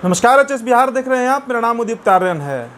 नमस्कार, एचएस बिहार देख रहे हैं आप। मेरा नाम उदित तार्यन है।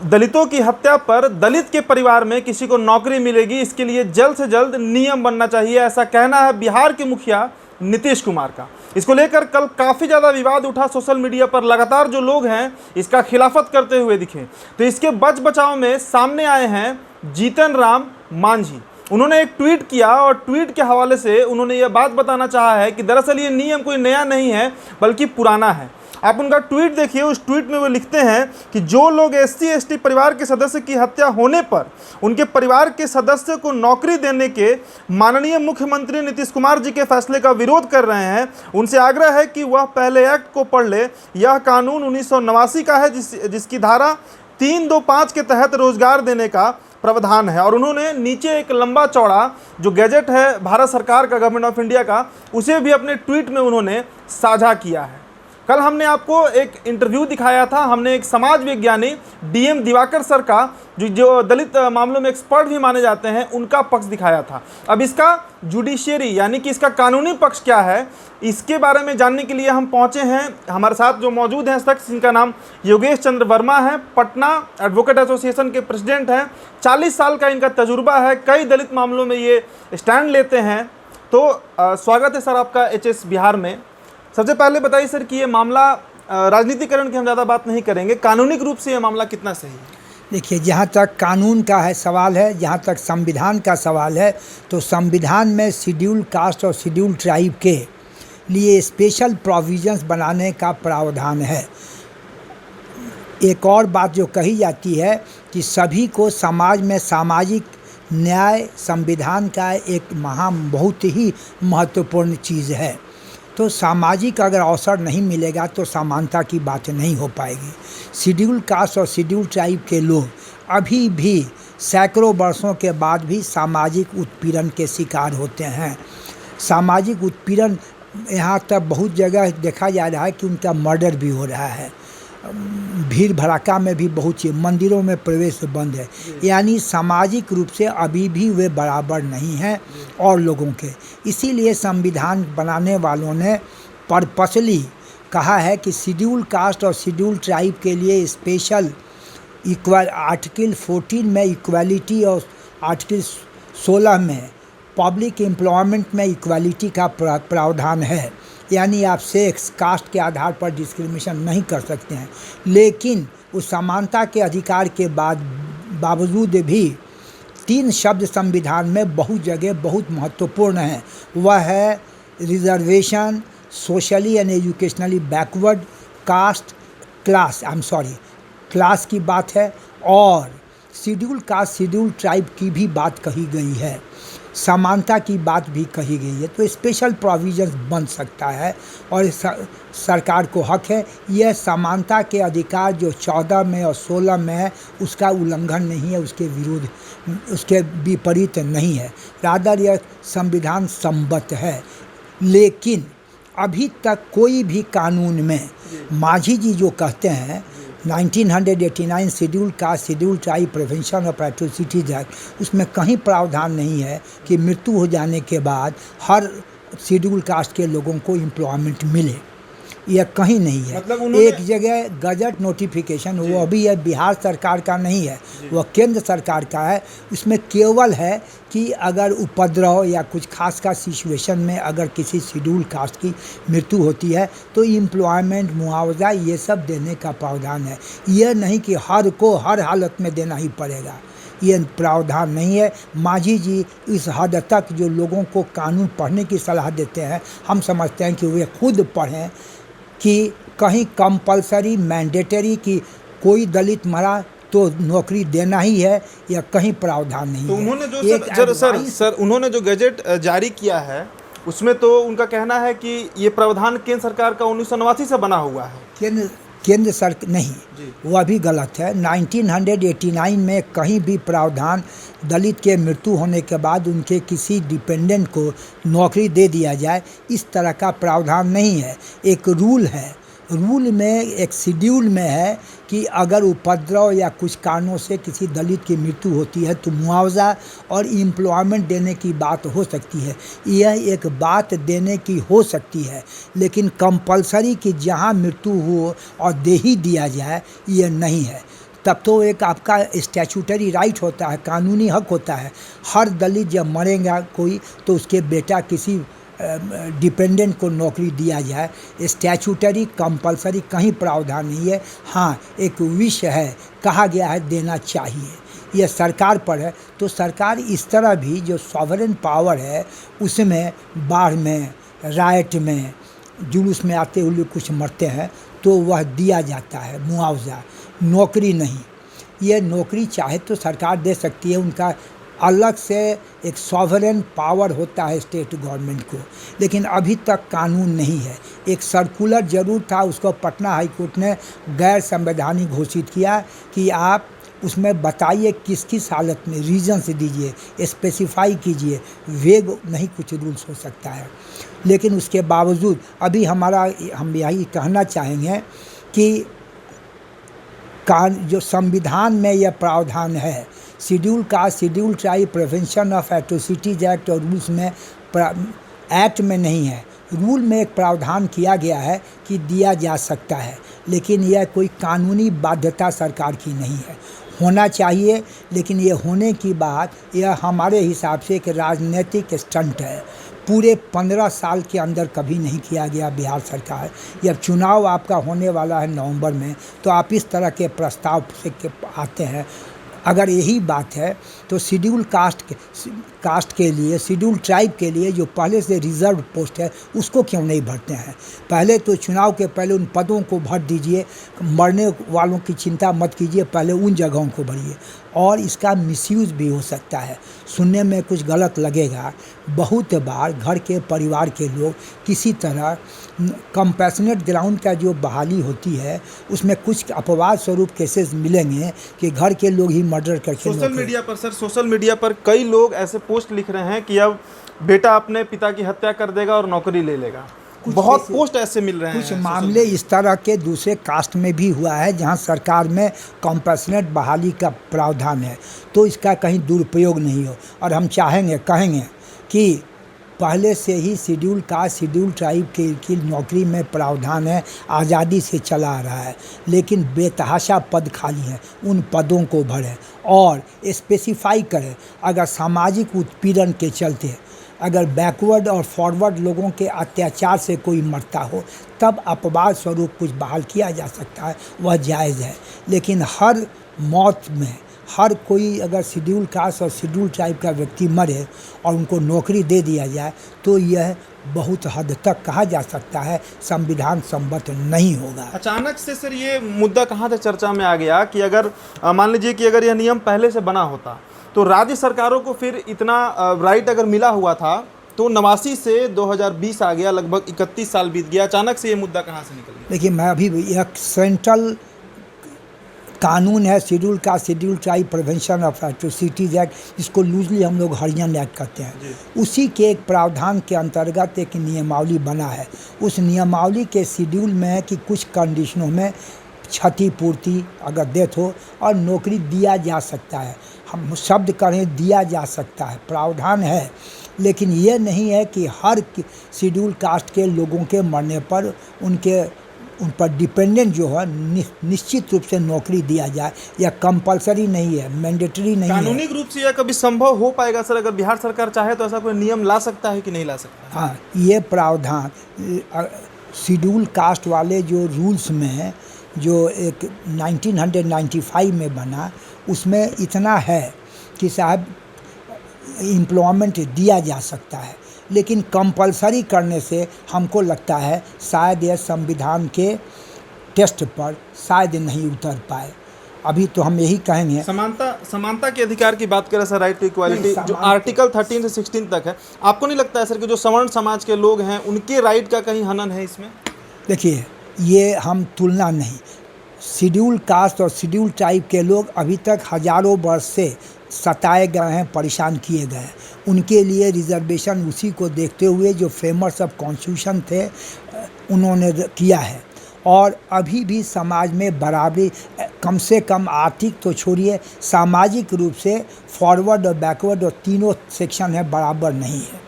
दलितों की हत्या पर दलित के परिवार में किसी को नौकरी मिलेगी, इसके लिए जल्द से जल्द नियम बनना चाहिए, ऐसा कहना है बिहार के मुखिया नीतीश कुमार का। इसको लेकर कल काफ़ी ज़्यादा विवाद उठा सोशल मीडिया पर। लगातार जो लोग हैं इसका खिलाफत करते हुए दिखे, तो इसके बच बचाव में सामने आए हैं जीतन राम मांझी। उन्होंने एक ट्वीट किया और ट्वीट के हवाले से उन्होंने ये बात बताना चाहा है कि दरअसल ये नियम कोई नया नहीं है बल्कि पुराना है। आप उनका ट्वीट देखिए। उस ट्वीट में वो लिखते हैं कि जो लोग SC/ST परिवार के सदस्य की हत्या होने पर उनके परिवार के सदस्य को नौकरी देने के माननीय मुख्यमंत्री नीतीश कुमार जी के फैसले का विरोध कर रहे हैं, उनसे आग्रह है कि वह पहले एक्ट को पढ़ ले। यह कानून 1989 का है जिसकी धारा 325 के तहत रोजगार देने का प्रावधान है। और उन्होंने नीचे एक लंबा चौड़ा जो गैजेट है भारत सरकार का, गवर्नमेंट ऑफ इंडिया का, उसे भी अपने ट्वीट में उन्होंने साझा किया है। कल हमने आपको एक इंटरव्यू दिखाया था। हमने एक समाज विज्ञानी DM दिवाकर सर का, जो दलित मामलों में एक्सपर्ट भी माने जाते हैं, उनका पक्ष दिखाया था। अब इसका जुडिशियरी यानी कि इसका कानूनी पक्ष क्या है, इसके बारे में जानने के लिए हम पहुंचे हैं। हमारे साथ जो मौजूद हैं शख्स, इनका नाम योगेश चंद्र वर्मा है, पटना एडवोकेट एसोसिएशन के प्रेसिडेंट हैं। 40 साल का इनका तजुर्बा है, कई दलित मामलों में ये स्टैंड लेते हैं। तो स्वागत है सर आपका HS बिहार में। सबसे पहले बताइए सर कि ये मामला, राजनीतिकरण की हम ज़्यादा बात नहीं करेंगे, कानूनिक रूप से ये मामला कितना सही है? देखिए, जहाँ तक कानून का है सवाल है, जहाँ तक संविधान का सवाल है, तो संविधान में शेड्यूल कास्ट और शेड्यूल ट्राइब के लिए स्पेशल प्रोविजंस बनाने का प्रावधान है। एक और बात जो कही जाती है कि सभी को समाज में सामाजिक न्याय संविधान का एक बहुत ही महत्वपूर्ण चीज़ है। तो सामाजिक अगर अवसर नहीं मिलेगा तो समानता की बात नहीं हो पाएगी। शेड्यूल कास्ट और शेड्यूल ट्राइब के लोग अभी भी सैकड़ों वर्षों के बाद भी सामाजिक उत्पीड़न के शिकार होते हैं। सामाजिक उत्पीड़न यहाँ तक बहुत जगह देखा जा रहा है कि उनका मर्डर भी हो रहा है। भीड़ भड़ाका में भी बहुत सी मंदिरों में प्रवेश बंद है। यानी सामाजिक रूप से अभी भी वे बराबर नहीं हैं और लोगों के। इसीलिए संविधान बनाने वालों ने पर्पसली कहा है कि शेड्यूल कास्ट और शेड्यूल ट्राइब के लिए स्पेशल आर्टिकल 14 में इक्वालिटी और आर्टिकल 16 में पब्लिक एम्प्लॉयमेंट में इक्वालिटी का प्रावधान है। यानी आप सेक्स कास्ट के आधार पर डिस्क्रिमिनेशन नहीं कर सकते हैं। लेकिन उस समानता के अधिकार के बावजूद भी 3 शब्द संविधान में बहुत जगह बहुत महत्वपूर्ण हैं। वह है reservation, socially and educationally backward caste, class की बात है, और शेड्यूल कास्ट शेड्यूल ट्राइब की भी बात कही गई है, समानता की बात भी कही गई है। तो स्पेशल प्रोविजंस बन सकता है और सरकार को हक है। यह समानता के अधिकार जो 14 में और 16 में है उसका उल्लंघन नहीं है, उसके विरुद्ध, उसके विपरीत नहीं है। रादर यह संविधान सम्मत है। लेकिन अभी तक कोई भी कानून में मांझी जी जो कहते हैं 1989 schedule caste schedule tribe prevention of atrocities act, उसमें कहीं प्रावधान नहीं है कि मृत्यु हो जाने के बाद हर शेड्यूल कास्ट के लोगों को एम्प्लॉयमेंट मिले। यह कहीं नहीं है। मतलब एक जगह गजट नोटिफिकेशन, वो अभी यह बिहार सरकार का नहीं है, वह केंद्र सरकार का है। उसमें केवल है कि अगर उपद्रव या कुछ खास सिचुएशन में अगर किसी शेड्यूल कास्ट की मृत्यु होती है तो एम्प्लॉयमेंट, मुआवजा, ये सब देने का प्रावधान है। यह नहीं कि हर को हर हालत में देना ही पड़ेगा, ये प्रावधान नहीं है। मांझी जी इस हद तक जो लोगों को कानून पढ़ने की सलाह देते हैं, हम समझते हैं कि वे खुद पढ़ें कि कहीं कंपलसरी मैंडेटरी कि कोई दलित मरा तो नौकरी देना ही है, या कहीं प्रावधान नहीं तो है। उन्होंने जो उन्होंने जो गैजेट जारी किया है उसमें तो उनका कहना है कि ये प्रावधान केंद्र सरकार का 1989 से बना हुआ है। केंद्र सरकार नहीं, वह भी गलत है। 1989 में कहीं भी प्रावधान दलित के मृत्यु होने के बाद उनके किसी डिपेंडेंट को नौकरी दे दिया जाए, इस तरह का प्रावधान नहीं है। एक रूल है रूल में एक शेड्यूल में है कि अगर उपद्रव या कुछ कारणों से किसी दलित की मृत्यु होती है तो मुआवजा और एम्प्लॉयमेंट देने की बात हो सकती है। यह एक बात देने की हो सकती है, लेकिन कंपलसरी कि जहाँ मृत्यु हो और दे ही दिया जाए, ये नहीं है। तब तो एक आपका स्टैचूटरी राइट होता है, कानूनी हक होता है। हर दलित जब मरेगा कोई तो उसके बेटा किसी डिपेंडेंट को नौकरी दिया जाए। स्टैचूटरी कंपलसरी कहीं प्रावधान नहीं है। हाँ, एक विश है, कहा गया है देना चाहिए, यह सरकार पर है। तो सरकार इस तरह भी जो सॉवरेन पावर है उसमें बाढ़ में, राइट में, जुलूस में आते हुए कुछ मरते हैं तो वह दिया जाता है मुआवजा, नौकरी नहीं। ये नौकरी चाहे तो सरकार दे सकती है, उनका अलग से एक सॉवरेन पावर होता है स्टेट गवर्नमेंट को, लेकिन अभी तक कानून नहीं है। एक सर्कुलर जरूर था, उसको पटना हाई कोर्ट ने गैर संवैधानिक घोषित किया कि आप उसमें बताइए किस किस हालत में, रीजन्स दीजिए, स्पेसिफाई कीजिए, वेग नहीं कुछ रूल्स हो सकता है। लेकिन उसके बावजूद अभी हम यही कहना चाहेंगे कि जो संविधान में यह प्रावधान है, schedule caste, schedule tribe, prevention of atrocities act और रूल्स में, एक्ट में नहीं है, रूल में एक प्रावधान किया गया है कि दिया जा सकता है, लेकिन यह कोई कानूनी बाध्यता सरकार की नहीं है। होना चाहिए, लेकिन ये होने की बात, यह हमारे हिसाब से एक राजनीतिक स्टंट है। पूरे 15 साल के अंदर कभी नहीं किया गया बिहार सरकार। जब चुनाव आपका होने वाला है नवंबर में, तो आप इस तरह के प्रस्ताव से आते हैं। अगर यही बात है तो शेड्यूल कास्ट के लिए, शेड्यूल ट्राइब के लिए जो पहले से रिजर्व पोस्ट है उसको क्यों नहीं भरते हैं? पहले तो चुनाव के पहले उन पदों को भर दीजिए, मरने वालों की चिंता मत कीजिए, पहले उन जगहों को भरिए। और इसका मिसयूज़ भी हो सकता है, सुनने में कुछ गलत लगेगा। बहुत बार घर के परिवार के लोग किसी तरह कंपैशनेट ग्राउंड का जो बहाली होती है उसमें कुछ अपवाद स्वरूप केसेस मिलेंगे कि घर के लोग ही मर्डर करके सोशल मीडिया पर कई लोग ऐसे पोस्ट लिख रहे हैं कि अब बेटा अपने पिता की हत्या कर देगा और नौकरी ले लेगा। बहुत पोस्ट ऐसे मिल रहे हैं। कुछ मामले इस तरह के दूसरे कास्ट में भी हुआ है जहां सरकार में कंपैशनेट बहाली का प्रावधान है, तो इसका कहीं दुरुपयोग नहीं हो। और हम कहेंगे कि पहले से ही शेड्यूल कास्ट, शेड्यूल ट्राइब की नौकरी में प्रावधान है, आज़ादी से चला आ रहा है, लेकिन बेतहाशा पद खाली हैं, उन पदों को भरें और स्पेसिफाई करें। अगर सामाजिक उत्पीड़न के चलते अगर बैकवर्ड और फॉरवर्ड लोगों के अत्याचार से कोई मरता हो तब अपवाद स्वरूप कुछ बहाल किया जा सकता है, वह जायज़ है। लेकिन हर मौत में हर कोई अगर शेड्यूल कास्ट और शेड्यूल ट्राइब का व्यक्ति मरे और उनको नौकरी दे दिया जाए तो यह बहुत हद तक कहा जा सकता है संविधान सम्मत नहीं होगा। अचानक से सर ये मुद्दा कहाँ से चर्चा में आ गया कि अगर मान लीजिए कि अगर यह नियम पहले से बना होता तो राज्य सरकारों को फिर इतना राइट अगर मिला हुआ था तो 89 से 2020 आ गया, लगभग 31 साल बीत गया, अचानक से ये मुद्दा कहाँ से निकल गया? देखिए, मैं अभी एक सेंट्रल कानून है schedule caste, schedule tribe, prevention of atrocities act, जिसको लूजली हम लोग हरियाण एक्ट कहते हैं, उसी के एक प्रावधान के अंतर्गत एक नियमावली बना है। उस नियमावली के शेड्यूल में है कि कुछ कंडीशनों में क्षतिपूर्ति अगर डेथ हो और नौकरी दिया जा सकता है। हम शब्द करें दिया जा सकता है, प्रावधान है, लेकिन ये नहीं है कि हर शेड्यूल कास्ट के लोगों के मरने पर उन पर डिपेंडेंट जो है निश्चित रूप से नौकरी दिया जाए। यह कंपलसरी नहीं है, मैंडेटरी नहीं है। कानूनी रूप से यह कभी संभव हो पाएगा सर? अगर बिहार सरकार चाहे तो ऐसा कोई नियम ला सकता है कि नहीं ला सकता? हाँ, ये प्रावधान शेड्यूल कास्ट वाले जो रूल्स में जो एक 1995 में बना, उसमें इतना है कि साहब एम्प्लॉयमेंट दिया जा सकता है, लेकिन कंपलसरी करने से हमको लगता है शायद यह संविधान के टेस्ट पर शायद नहीं उतर पाए। अभी तो हम यही कहेंगे समानता के अधिकार की बात करें सर, राइट टू इक्वालिटी, जो आर्टिकल 13 से 16 तक है, आपको नहीं लगता है सर कि जो सवर्ण समाज के लोग हैं उनके राइट का कहीं हनन है इसमें? देखिए, ये हम तुलना नहीं, शेड्यूल कास्ट और शेड्यूल ट्राइब के लोग अभी तक हजारों वर्ष से सताए गए हैं, परेशान किए गए हैं। उनके लिए रिजर्वेशन उसी को देखते हुए जो फ्रेमर्स ऑफ कॉन्स्टिट्यूशन थे उन्होंने किया है। और अभी भी समाज में बराबरी, कम से कम आर्थिक तो छोड़िए, सामाजिक रूप से फॉरवर्ड और बैकवर्ड और तीनों सेक्शन है बराबर नहीं है।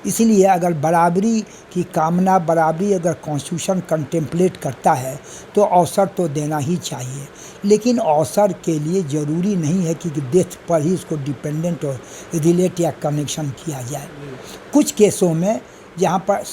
इसलिए अगर बराबरी की कामना, बराबरी अगर कॉन्स्टिट्यूशन कंटेम्पलेट करता है तो अवसर तो देना ही चाहिए, लेकिन अवसर के लिए ज़रूरी नहीं है कि डेथ पर ही इसको डिपेंडेंट और रिलेट या कनेक्शन किया जाए। कुछ केसों में जहाँ पर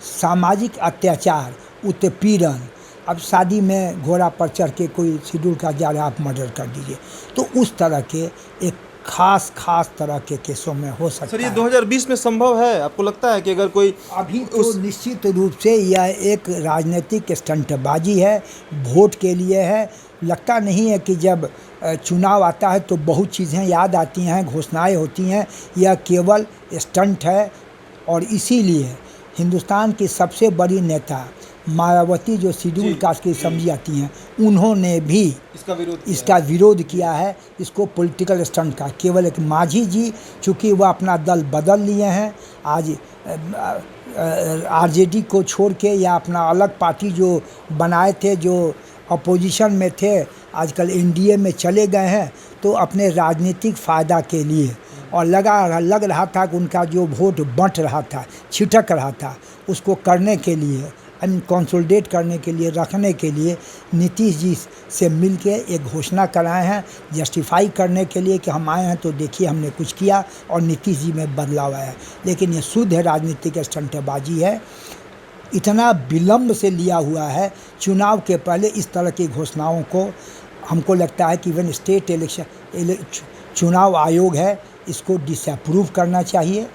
सामाजिक अत्याचार, उत्पीड़न, अब शादी में घोड़ा पर चढ़ के कोई शेड्यूल का जा रहा है, आप मर्डर कर दीजिए, तो उस तरह के एक खास तरह के केसों में हो सकता सर, ये है। 2020 में संभव है? आपको लगता है कि अगर कोई अभी तो निश्चित रूप से यह एक राजनीतिक स्टंटबाजी है, वोट के लिए है। लगता नहीं है कि जब चुनाव आता है तो बहुत चीज़ें याद आती हैं, घोषणाएं होती हैं। यह केवल स्टंट है और इसीलिए हिंदुस्तान की सबसे बड़ी नेता मायावती, जो शेड्यूल कास्ट की समझी जाती हैं, उन्होंने भी इसका विरोध किया है। इसको पॉलिटिकल स्टंट का केवल एक मांझी जी, चूँकि वह अपना दल बदल लिए हैं, आज आरजेडी को छोड़ के या अपना अलग पार्टी जो बनाए थे, जो अपोजिशन में थे, आजकल एनडीए में चले गए हैं, तो अपने राजनीतिक फ़ायदा के लिए और लग रहा था कि उनका जो वोट बंट रहा था, छिटक रहा था, उसको करने के लिए, कंसोलिडेट करने के लिए, रखने के लिए नीतीश जी से मिलके एक घोषणा कराए हैं, जस्टिफाई करने के लिए कि हम आए हैं तो देखिए हमने कुछ किया और नीतीश जी में बदलाव आया है। लेकिन ये शुद्ध राजनीतिक स्टंटबाजी है, इतना विलम्ब से लिया हुआ है। चुनाव के पहले इस तरह की घोषणाओं को हमको लगता है कि इवन स्टेट इलेक्शन चुनाव आयोग है, इसको डिसअप्रूव करना चाहिए।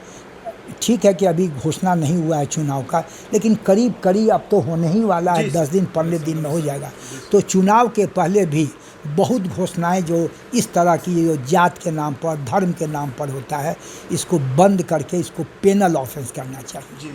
ठीक है कि अभी घोषणा नहीं हुआ है चुनाव का, लेकिन करीब अब तो होने ही वाला है, 10 दिन 15 दिन में हो जाएगा। तो चुनाव के पहले भी बहुत घोषणाएं जो इस तरह की, जो जात के नाम पर, धर्म के नाम पर होता है, इसको बंद करके इसको पेनल ऑफेंस करना चाहिए।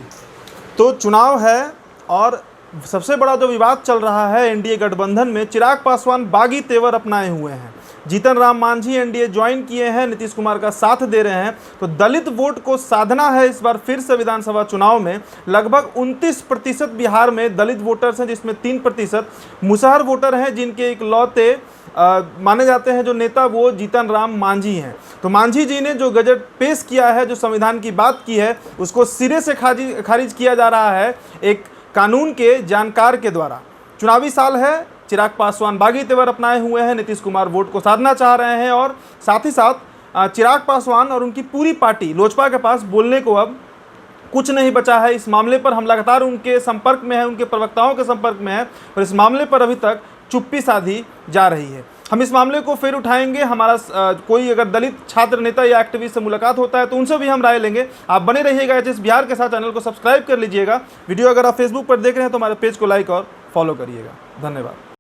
तो चुनाव है और सबसे बड़ा जो विवाद चल रहा है एनडीए गठबंधन में, चिराग पासवान बागी तेवर अपनाए हुए हैं। जीतन राम मांझी एनडीए ज्वाइन किए हैं, नीतीश कुमार का साथ दे रहे हैं। तो दलित वोट को साधना है इस बार फिर से विधानसभा चुनाव में। लगभग 29% बिहार में दलित वोटर्स हैं, जिसमें 3% मुसहर वोटर हैं, जिनके इकलौते माने जाते हैं जो नेता वो जीतन राम मांझी हैं। तो मांझी जी ने जो गजट पेश किया है, जो संविधान की बात की है, उसको सिरे से खारिज किया जा रहा है एक कानून के जानकार के द्वारा। चुनावी साल है, चिराग पासवान बागी तेवर अपनाए हुए हैं, नीतीश कुमार वोट को साधना चाह रहे हैं और साथ ही साथ चिराग पासवान और उनकी पूरी पार्टी लोजपा के पास बोलने को अब कुछ नहीं बचा है। इस मामले पर हम लगातार उनके संपर्क में हैं, उनके प्रवक्ताओं के संपर्क में हैं और इस मामले पर अभी तक चुप्पी साधी जा रही है। हम इस मामले को फिर उठाएंगे। हमारा कोई अगर दलित छात्र नेता या एक्टिविस्ट से मुलाकात होता है तो उनसे भी हम राय लेंगे। आप बने रहिएगा एचएस बिहार के साथ। चैनल को सब्सक्राइब कर लीजिएगा। वीडियो अगर आप फेसबुक पर देख रहे हैं तो हमारे पेज को लाइक और फॉलो करिएगा। धन्यवाद।